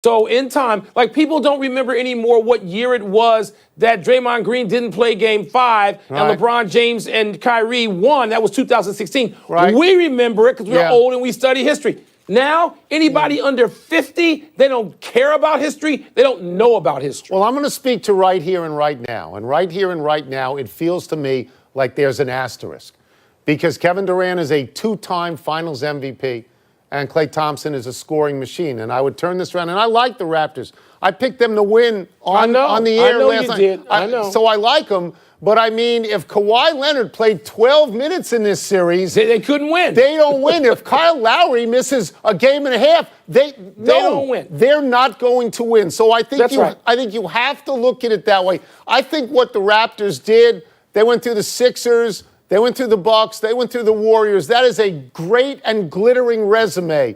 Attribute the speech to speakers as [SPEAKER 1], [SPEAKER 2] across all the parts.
[SPEAKER 1] So in time, like people don't remember anymore what year it was that Draymond Green didn't play Game 5 and LeBron James and Kyrie won. That was 2016.
[SPEAKER 2] Right.
[SPEAKER 1] We remember it because we're old and we study history. Now, anybody under 50, they don't care about history. They don't know about history.
[SPEAKER 2] Well, I'm going to speak to right here and right now. And right here and right now, it feels to me like there's an asterisk. Because Kevin Durant is a two-time Finals MVP. And Klay Thompson is a scoring machine. And I would turn this around. And I like the Raptors. I picked them to win on the air last night.
[SPEAKER 1] Did. I know.
[SPEAKER 2] So I like them. But, I mean, if Kawhi Leonard played 12 minutes in this series...
[SPEAKER 1] They couldn't win.
[SPEAKER 2] They don't win. If Kyle Lowry misses a game and a half, they don't win. They're not going to win. So I think I think you have to look at it that way. I think what the Raptors did, they went through the Sixers... They went through the Bucks. They went through the Warriors. That is a great and glittering resume.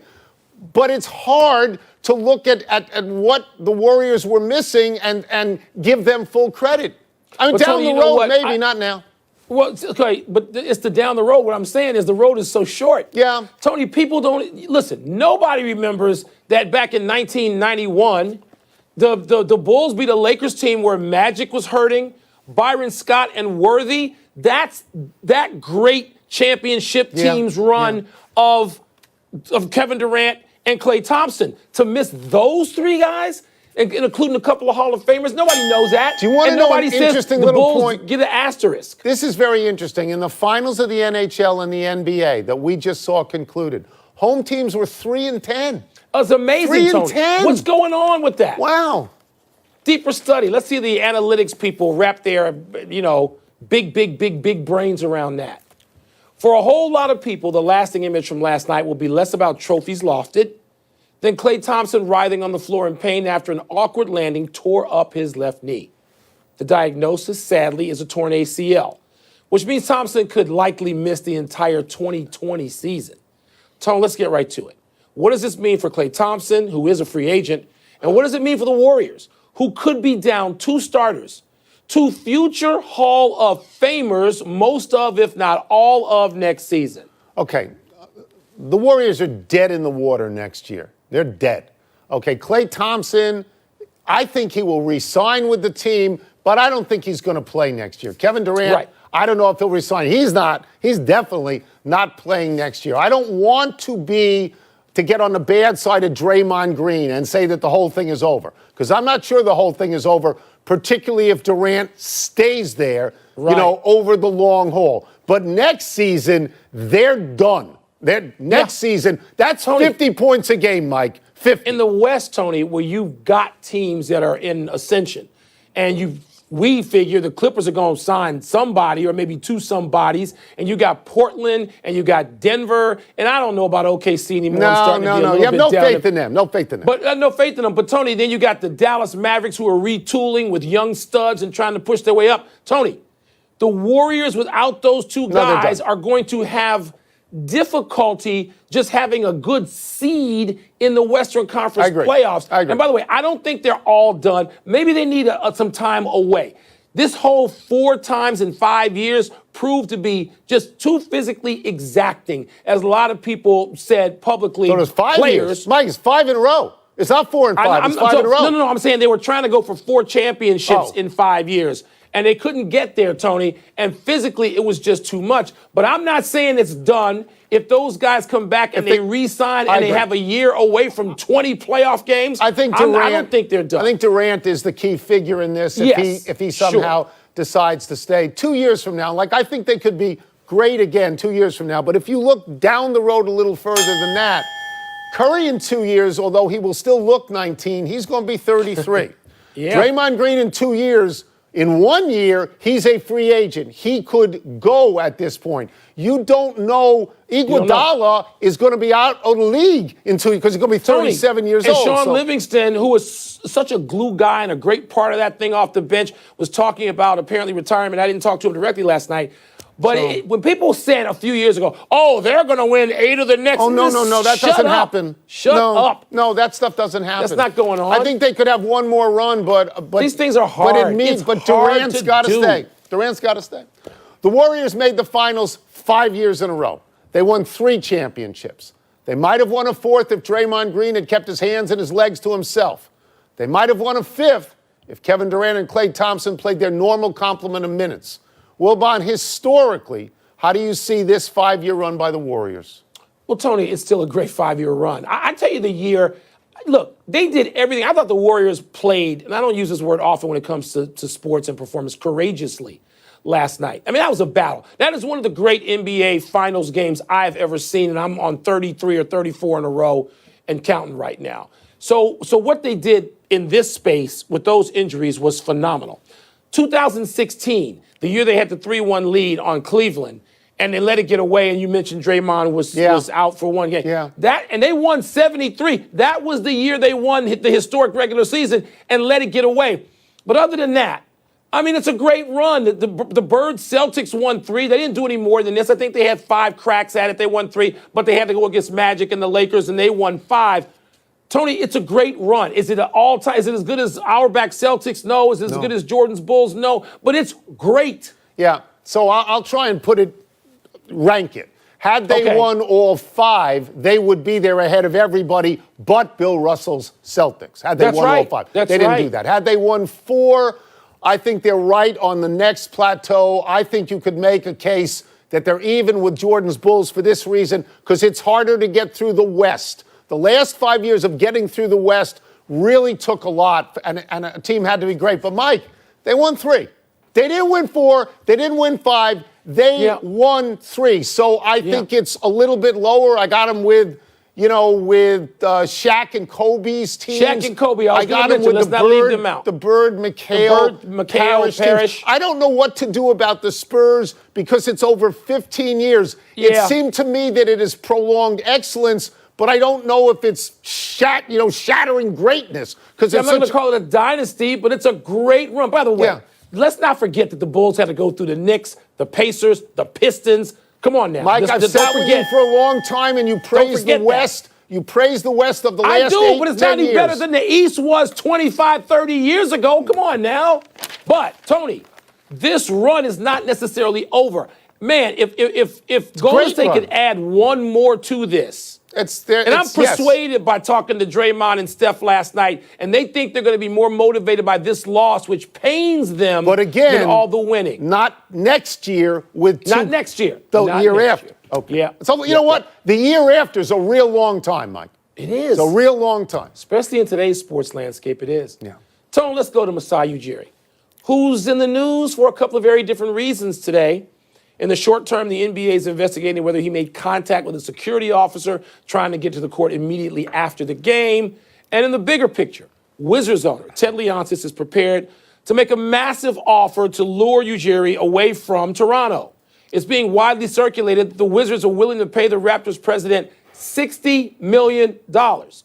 [SPEAKER 2] But it's hard to look at what the Warriors were missing and give them full credit. I mean, down the road, maybe, not now.
[SPEAKER 1] Well, okay, but it's the down the road. What I'm saying is the road is so short.
[SPEAKER 2] Yeah.
[SPEAKER 1] Tony, people don't, listen, nobody remembers that back in 1991, the Bulls beat a Lakers team where Magic was hurting, Byron Scott and Worthy. That's that great championship team's run of Kevin Durant and Klay Thompson. To miss those three guys, including a couple of Hall of Famers, nobody knows that.
[SPEAKER 2] Do you want to know an interesting little point?
[SPEAKER 1] Get an asterisk.
[SPEAKER 2] This is very interesting. In the finals of the NHL and the NBA that we just saw concluded, home teams were 3-10.
[SPEAKER 1] It's amazing, Tony.
[SPEAKER 2] 3-10.
[SPEAKER 1] What's going on with that?
[SPEAKER 2] Wow.
[SPEAKER 1] Deeper study. Let's see the analytics people wrap their, big brains around that. For a whole lot of people, the lasting image from last night will be less about trophies lofted than Klay Thompson writhing on the floor in pain after an awkward landing tore up his left knee. The diagnosis, sadly, is a torn ACL, which means Thompson could likely miss the entire 2020 season. Tone, let's get right to it. What does this mean for Klay Thompson, who is a free agent, and what does it mean for the Warriors, who could be down two starters, two future Hall of Famers, most of, if not all of, next season?
[SPEAKER 2] Okay, the Warriors are dead in the water next year. They're dead. Okay, Klay Thompson, I think he will re-sign with the team, but I don't think he's going to play next year. Kevin Durant, I don't know if he'll re-sign. He's definitely not playing next year. I don't want to get on the bad side of Draymond Green and say that the whole thing is over, because I'm not sure the whole thing is over, particularly if Durant stays there, over the long haul. But next season, they're done. Next season, that's Tony, 50 points a game, Mike. 50.
[SPEAKER 1] In the West, Tony, where you've got teams that are in ascension, and we figure the Clippers are going to sign somebody or maybe two somebodies, and you got Portland and you got Denver, and I don't know about OKC anymore.
[SPEAKER 2] No. You have no faith in them. No faith in them.
[SPEAKER 1] But no faith in them. But, Tony, then you got the Dallas Mavericks who are retooling with young studs and trying to push their way up. Tony, the Warriors without those two guys are going to have difficulty just having a good seed in the Western Conference playoffs.
[SPEAKER 2] I agree.
[SPEAKER 1] And by the way, I don't think they're all done. Maybe they need some time away. This whole 4 times in 5 years proved to be just too physically exacting, as a lot of people said publicly.
[SPEAKER 2] So there's 5 years. Mike, it's 5 in a row. It's not 4 and 5. It's 5 in a row.
[SPEAKER 1] No. I'm saying they were trying to go for 4 championships in 5 years. And they couldn't get there, Tony. And physically, it was just too much. But I'm not saying it's done. If those guys come back and they re-sign and they have a year away from 20 playoff games, I don't think they're done.
[SPEAKER 2] I think Durant is the key figure in this if he somehow decides to stay. 2 years from now, I think they could be great again 2 years from now. But if you look down the road a little further than that, Curry in 2 years, although he will still look 19, he's going to be 33. Draymond Green in 2 years. In 1 year, he's a free agent. He could go at this point. You don't know. Iguodala is going to be out of the league in 2 years because he's going to be 37 years old.
[SPEAKER 1] And Sean Livingston, who was such a glue guy and a great part of that thing off the bench, was talking about apparently retirement. I didn't talk to him directly last night. But when people said a few years ago, they're going to win 8 of the next.
[SPEAKER 2] No, that doesn't happen.
[SPEAKER 1] Shut up.
[SPEAKER 2] No, that stuff doesn't happen.
[SPEAKER 1] That's not going on.
[SPEAKER 2] I think they could have one more run, but
[SPEAKER 1] these things are hard.
[SPEAKER 2] But Durant's got to stay. Durant's got to stay. The Warriors made the finals 5 years in a row. They won 3 championships. They might have won a fourth if Draymond Green had kept his hands and his legs to himself. They might have won a fifth if Kevin Durant and Klay Thompson played their normal complement of minutes. Wilbon, historically, how do you see this 5-year run by the Warriors?
[SPEAKER 1] Well, Tony, it's still a great 5-year run. I tell you the year, look, they did everything. I thought the Warriors played, and I don't use this word often when it comes to sports and performance, courageously last night. I mean, that was a battle. That is one of the great NBA Finals games I've ever seen, and I'm on 33 or 34 in a row and counting right now. So what they did in this space with those injuries was phenomenal. 2016, the year they had the 3-1 lead on Cleveland, and they let it get away, and you mentioned Draymond was out for one game.
[SPEAKER 2] Yeah.
[SPEAKER 1] And they won 73. That was the year they won the historic regular season and let it get away. But other than that, I mean, it's a great run. The Birds Celtics won 3. They didn't do any more than this. I think they had 5 cracks at it. They won 3, but they had to go against Magic and the Lakers, and they won 5. Tony, it's a great run. Is it an all-time? Is it as good as Auerbach Celtics? No. Is it as good as Jordan's Bulls? No. But it's great.
[SPEAKER 2] Yeah. So I'll try and rank it. Had they won all 5, they would be there ahead of everybody but Bill Russell's Celtics. Had they won all 5. They didn't do that. Had they won 4, I think they're right on the next plateau. I think you could make a case that they're even with Jordan's Bulls for this reason, because it's harder to get through the West. The last 5 years of getting through the West really took a lot, and a team had to be great. But, Mike, they won 3. They didn't win 4. They didn't win 5. They won 3. So I think it's a little bit lower. I got them with Shaq and Kobe's teams.
[SPEAKER 1] Shaq and Kobe,
[SPEAKER 2] I got them with the Bird, McHale, Parrish. I don't know what to do about the Spurs because it's over 15 years. It seemed to me that it is prolonged excellence, but I don't know if it's shattering greatness.
[SPEAKER 1] I'm not going to call it a dynasty, but it's a great run. By the way, let's not forget that the Bulls had to go through the Knicks, the Pacers, the Pistons. Come on now.
[SPEAKER 2] Mike, I've said with you for a long time, and you praise the West. You praise the West of the last 8 years. I do,
[SPEAKER 1] but it's not any better than the East was 25, 30 years ago. Come on now. But, Tony, this run is not necessarily over. Man, if Golden State could add one more to this, I'm persuaded by talking to Draymond and Steph last night, and they think they're going to be more motivated by this loss, which pains them than all the winning.
[SPEAKER 2] Not next year
[SPEAKER 1] Not next year.
[SPEAKER 2] The year after. Okay.
[SPEAKER 1] Yeah.
[SPEAKER 2] So, you know what? The year after is a real long time, Mike.
[SPEAKER 1] It is.
[SPEAKER 2] It's a real long time.
[SPEAKER 1] Especially in today's sports landscape, it is.
[SPEAKER 2] Yeah.
[SPEAKER 1] Tone, let's go to Masai Ujiri, who's in the news for a couple of very different reasons today. In the short term, the NBA is investigating whether he made contact with a security officer trying to get to the court immediately after the game. And in the bigger picture, Wizards owner Ted Leonsis is prepared to make a massive offer to lure Ujiri away from Toronto. It's being widely circulated that the Wizards are willing to pay the Raptors president $60 million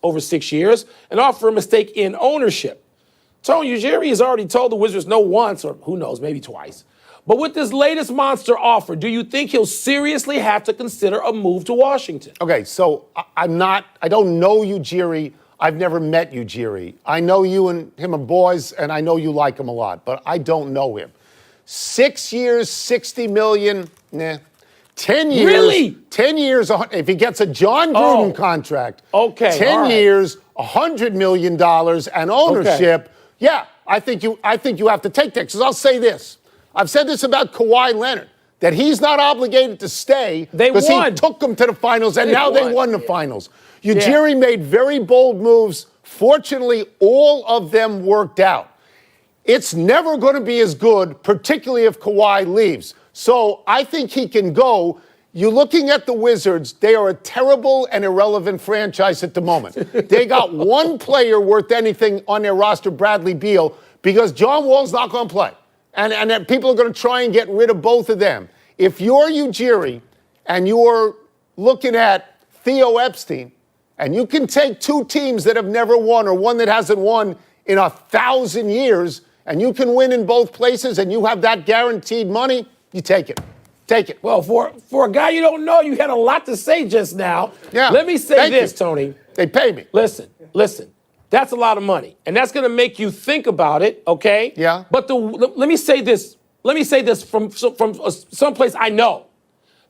[SPEAKER 1] over 6 years and offer him a stake in ownership. Tony Ujiri has already told the Wizards no once, or who knows, maybe twice. But with this latest monster offer, do you think he'll seriously have to consider a move to Washington?
[SPEAKER 2] Okay, so I don't know Ujiri. I've never met Ujiri. I know you and him are boys, and I know you like him a lot, but I don't know him. 6 years, $60 million, nah. 10 years.
[SPEAKER 1] Really?
[SPEAKER 2] 10 years, if he gets a John Gruden contract.
[SPEAKER 1] Okay.
[SPEAKER 2] 10 years, $100 million and ownership. Yeah, I think you have to take that. Because I'll say this. I've said this about Kawhi Leonard, that he's not obligated to stay because he took them to the finals, and now they won the finals. Ujiri made very bold moves. Fortunately, all of them worked out. It's never going to be as good, particularly if Kawhi leaves. So I think he can go. You're looking at the Wizards. They are a terrible and irrelevant franchise at the moment. They got one player worth anything on their roster, Bradley Beal, because John Wall's not going to play. And people are going to try and get rid of both of them. If you're Ujiri and you're looking at Theo Epstein, and you can take 2 teams that have never won or one that hasn't won in 1,000 years, and you can win in both places and you have that guaranteed money, you take it. Take it.
[SPEAKER 1] Well, for a guy you don't know, you had a lot to say just now.
[SPEAKER 2] Yeah.
[SPEAKER 1] Let me say this, Tony.
[SPEAKER 2] They pay me.
[SPEAKER 1] Listen. That's a lot of money, and that's going to make you think about it, okay?
[SPEAKER 2] Yeah.
[SPEAKER 1] But let me say this. Let me say this from someplace I know.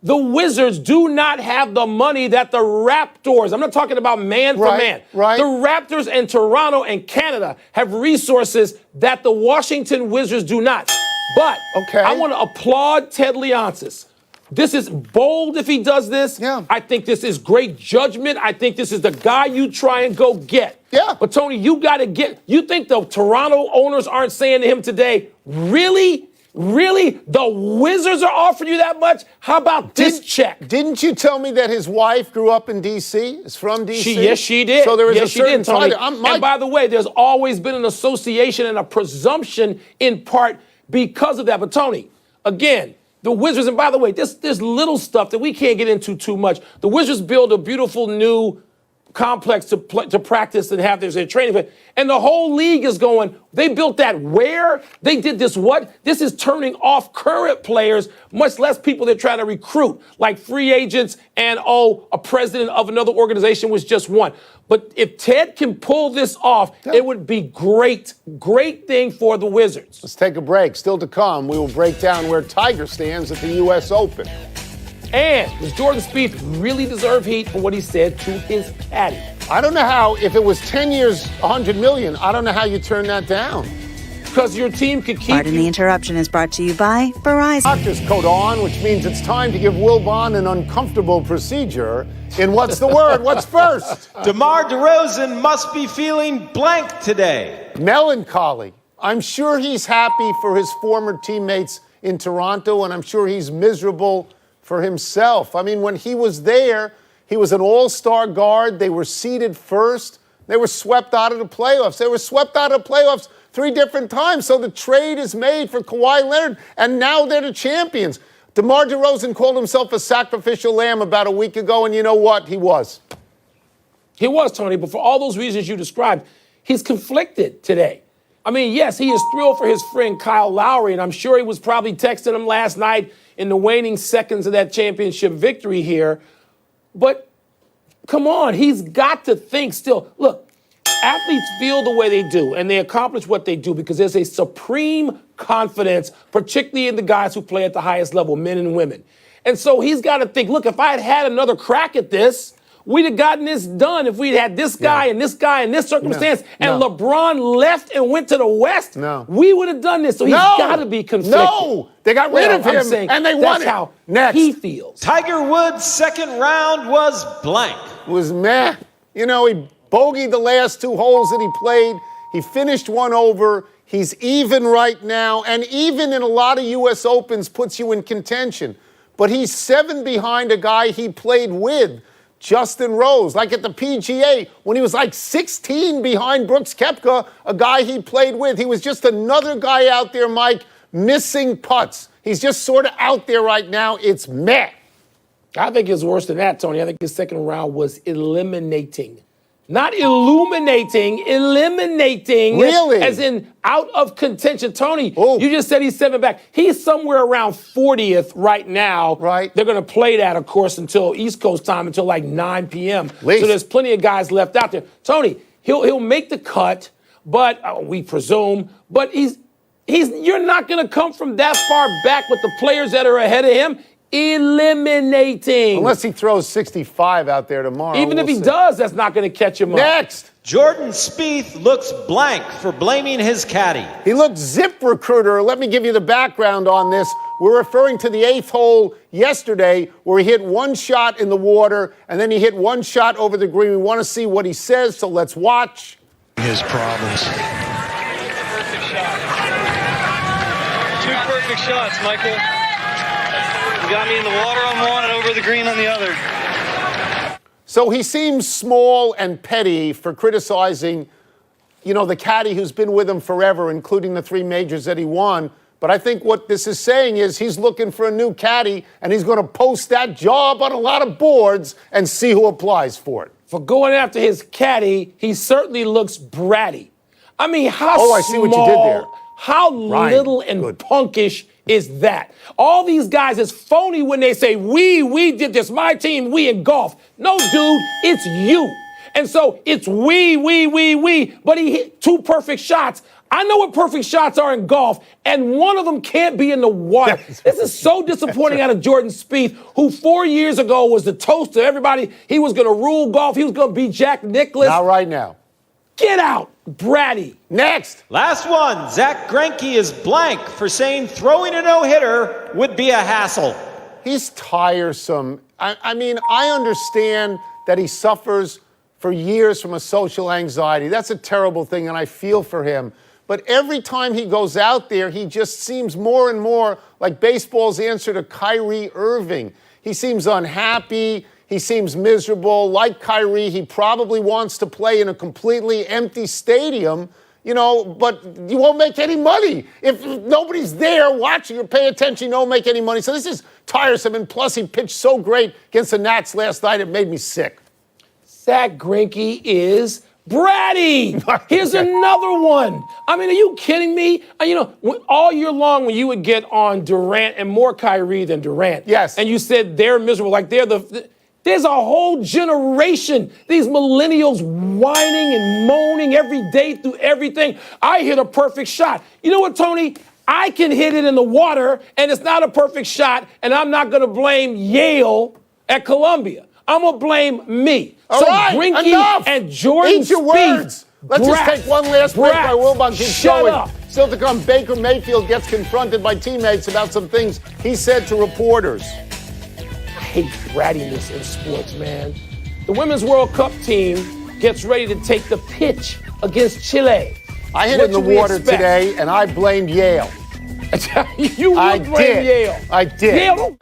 [SPEAKER 1] The Wizards do not have the money that the Raptors, I'm not talking about man for man.
[SPEAKER 2] Right.
[SPEAKER 1] The Raptors and Toronto and Canada have resources that the Washington Wizards do not. But I want to applaud Ted Leonsis. This is bold if he does this.
[SPEAKER 2] Yeah.
[SPEAKER 1] I think this is great judgment. I think this is the guy you try and go get.
[SPEAKER 2] Yeah.
[SPEAKER 1] But Tony, you got to get, you think the Toronto owners aren't saying to him today, really? Really? The Wizards are offering you that much? How about this check?
[SPEAKER 2] Didn't you tell me that his wife grew up in D.C.? Is from D.C.?
[SPEAKER 1] Yes, she did.
[SPEAKER 2] So there is
[SPEAKER 1] yes,
[SPEAKER 2] a certain
[SPEAKER 1] she did, Tony.
[SPEAKER 2] tie.
[SPEAKER 1] And by the way, there's always been an association and a presumption in part because of that. But Tony, again, the Wizards, and by the way, there's little stuff that we can't get into too much. The Wizards build a beautiful new complex to practice and have their training. And the whole league is going, they built that where? They did this what? This is turning off current players, much less people they're trying to recruit, like free agents and, a president of another organization was just one. But if Ted can pull this off, it would be great thing for the Wizards.
[SPEAKER 2] Let's take a break. Still to come, we will break down where Tiger stands at the U.S. Open.
[SPEAKER 1] And does Jordan Spieth really deserve heat for what he said to his caddy?
[SPEAKER 2] I don't know how, if it was 10 years, $100 million, I don't know how you turn that down.
[SPEAKER 1] Because your team could keep
[SPEAKER 3] Pardon the Interruption is brought to you by Verizon.
[SPEAKER 2] Doctor's coat on, which means it's time to give Will Bond an uncomfortable procedure in What's the Word? What's first?
[SPEAKER 4] DeMar DeRozan must be feeling blank today.
[SPEAKER 2] Melancholy. I'm sure he's happy for his former teammates in Toronto, and I'm sure he's miserable for himself. I mean, when he was there, he was an all-star guard. They were seeded first. They were swept out of the playoffs. They were swept out of the playoffs 3 different times. So the trade is made for Kawhi Leonard, and now they're the champions. DeMar DeRozan called himself a sacrificial lamb about a week ago, and you know what? He was.
[SPEAKER 1] He was, Tony, but for all those reasons you described, he's conflicted today. I mean, yes, he is thrilled for his friend Kyle Lowry, and I'm sure he was probably texting him last night in the waning seconds of that championship victory here. But come on, he's got to think still. Look, athletes feel the way they do, and they accomplish what they do because there's a supreme confidence, particularly in the guys who play at the highest level, men and women. And so he's got to think, look, if I had had another crack at this, we'd have gotten this done if we'd had this guy and this guy in this circumstance, and LeBron left and went to the West. We would have done this. So he's got to be conflicted.
[SPEAKER 2] No, they got rid of him, and they won it.
[SPEAKER 1] That's how
[SPEAKER 2] Next.
[SPEAKER 1] he feels.
[SPEAKER 4] Tiger Woods' second round was blank.
[SPEAKER 2] It was meh. You know, he bogeyed the last 2 holes that he played. He finished 1 over. He's even right now, and even in a lot of U.S. Opens puts you in contention. But he's 7 behind a guy he played with, Justin Rose, like at the PGA, when he was like 16 behind Brooks Koepka, a guy he played with. He was just another guy out there, Mike, missing putts. He's just sort of out there right now. It's meh.
[SPEAKER 1] I think it's worse than that, Tony. I think his second round was eliminating. Not illuminating, eliminating.
[SPEAKER 2] Really?
[SPEAKER 1] As in out of contention. Tony,
[SPEAKER 2] Ooh.
[SPEAKER 1] you just said he's 7 back. He's somewhere around 40th right now.
[SPEAKER 2] Right.
[SPEAKER 1] They're going to play that, of course, until East Coast time, until like 9 p.m.
[SPEAKER 2] Least.
[SPEAKER 1] So there's plenty of guys left out there. Tony, he'll make the cut, but we presume, but you're not going to come from that far back with the players that are ahead of him. Eliminating.
[SPEAKER 2] Unless he throws 65 out there tomorrow.
[SPEAKER 1] Even if he
[SPEAKER 2] see.
[SPEAKER 1] does, that's not going to catch him up.
[SPEAKER 2] Next.
[SPEAKER 4] Jordan Spieth looks blank for blaming his caddy.
[SPEAKER 2] He looked ZipRecruiter. Let me give you the background on this. We're referring to the 8th hole yesterday where he hit 1 shot in the water and then he hit 1 shot over the green. We want to see what he says, so let's watch.
[SPEAKER 5] His problems.
[SPEAKER 6] Two perfect shots, Michael. You got me in the water on one and over the green on the other.
[SPEAKER 2] So he seems small and petty for criticizing, the caddy who's been with him forever, including the 3 majors that he won. But I think what this is saying is he's looking for a new caddy, and he's going to post that job on a lot of boards and see who applies for it.
[SPEAKER 1] For going after his caddy, he certainly looks bratty. I mean, how small,
[SPEAKER 2] I see what you did there.
[SPEAKER 1] How
[SPEAKER 2] Ryan,
[SPEAKER 1] little and
[SPEAKER 2] good.
[SPEAKER 1] punkish is that? All these guys is phony when they say, we did this, my team, we in golf. No, dude, it's you. And so it's we, but he hit 2 perfect shots. I know what perfect shots are in golf, and one of them can't be in the water. This is so disappointing out of Jordan Spieth, who 4 years ago was the toast to everybody. He was going to rule golf. He was going to beat Jack Nicklaus.
[SPEAKER 2] Not right now.
[SPEAKER 1] Get out, Bratty.
[SPEAKER 2] Next.
[SPEAKER 4] Last one. Zach Greinke is blank for saying throwing a no-hitter would be a hassle.
[SPEAKER 2] He's tiresome. I mean, I understand that he suffers for years from a social anxiety. That's a terrible thing, and I feel for him. But every time he goes out there, he just seems more and more like baseball's answer to Kyrie Irving. He seems unhappy. He seems miserable. Like Kyrie, he probably wants to play in a completely empty stadium, but you won't make any money. If nobody's there watching or pay attention, you don't make any money. So this is tiresome. And plus, he pitched so great against the Nats last night, it made me sick.
[SPEAKER 1] Zach Greinke is Bratty. Here's another one. I mean, are you kidding me? All year long when you would get on Durant and more Kyrie than Durant.
[SPEAKER 2] Yes.
[SPEAKER 1] And you said they're miserable, like there's a whole generation, these millennials whining and moaning every day through everything. I hit a perfect shot. You know what, Tony? I can hit it in the water, and it's not a perfect shot, and I'm not going to blame Yale at Columbia. I'm going to blame me.
[SPEAKER 2] All right,
[SPEAKER 1] Greinke
[SPEAKER 2] enough.
[SPEAKER 1] and Jordan
[SPEAKER 2] Eat your
[SPEAKER 1] Spieth.
[SPEAKER 2] words. Let's just take one last break by Wilbon keeps
[SPEAKER 1] Shut
[SPEAKER 2] going.
[SPEAKER 1] up.
[SPEAKER 2] Still to come, Baker Mayfield gets confronted by teammates about some things he said to reporters.
[SPEAKER 1] I hate brattiness in sports, man. The Women's World Cup team gets ready to take the pitch against Chile.
[SPEAKER 2] I hit it in the water today, and I blamed Yale.
[SPEAKER 1] You would blame Yale.
[SPEAKER 2] I did.
[SPEAKER 1] Yale,